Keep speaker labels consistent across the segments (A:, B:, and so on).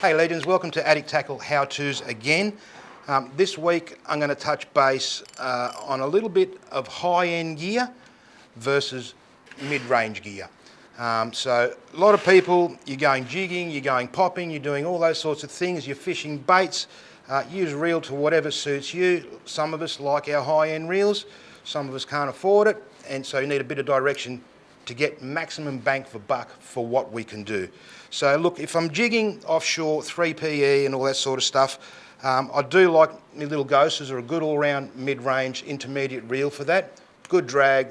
A: Hey legends, welcome to Addict Tackle How-Tos again. This week I'm going to touch base on a little bit of high-end gear versus mid-range gear. So a lot of people, you're going jigging, you're going popping, you're doing all those sorts of things, you're fishing baits, use reel to whatever suits you. Some of us like our high-end reels, some of us can't afford it, and so you need a bit of direction to get maximum bang for buck for what we can do. So look, if I'm jigging offshore, 3PE and all that sort of stuff, I do like my little ghosties are a good all-round mid-range intermediate reel for that. Good drag,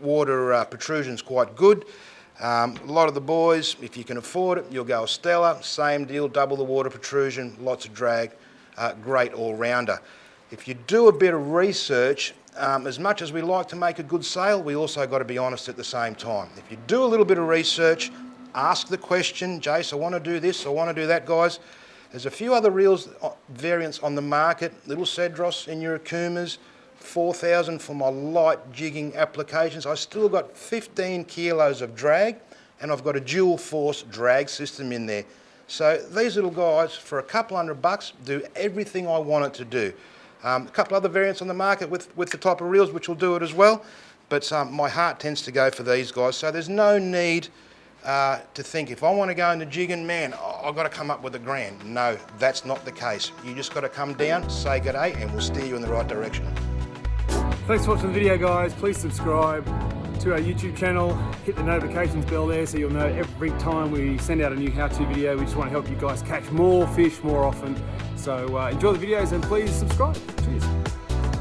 A: water protrusion's quite good. A lot of the boys, if you can afford it, you'll go a Stella, same deal, double the water protrusion, lots of drag, great all-rounder. If you do a bit of research, as much as we like to make a good sale, we also got to be honest at the same time. If you do a little bit of research, ask the question, Jase, I want to do this, I want to do that, guys. There's a few other reels variants on the market, little Cedros in your Akumas, 4,000 for my light jigging applications. I still got 15 kilos of drag, and I've got a dual force drag system in there. So these little guys, for a couple $100, do everything I want it to do. A couple other variants on the market with the type of reels which will do it as well, but my heart tends to go for these guys. So there's no need to think, if I want to go into jigging, man, I've got to come up with $1,000. No, that's not the case. You just got to come down, say good day, and we'll steer you in the right direction.
B: Thanks for watching the video, guys. Please subscribe to our YouTube channel. Hit the notifications bell there so you'll know every time we send out a new how-to video. We just want to help you guys catch more fish more often. So enjoy the videos and please subscribe. Cheers.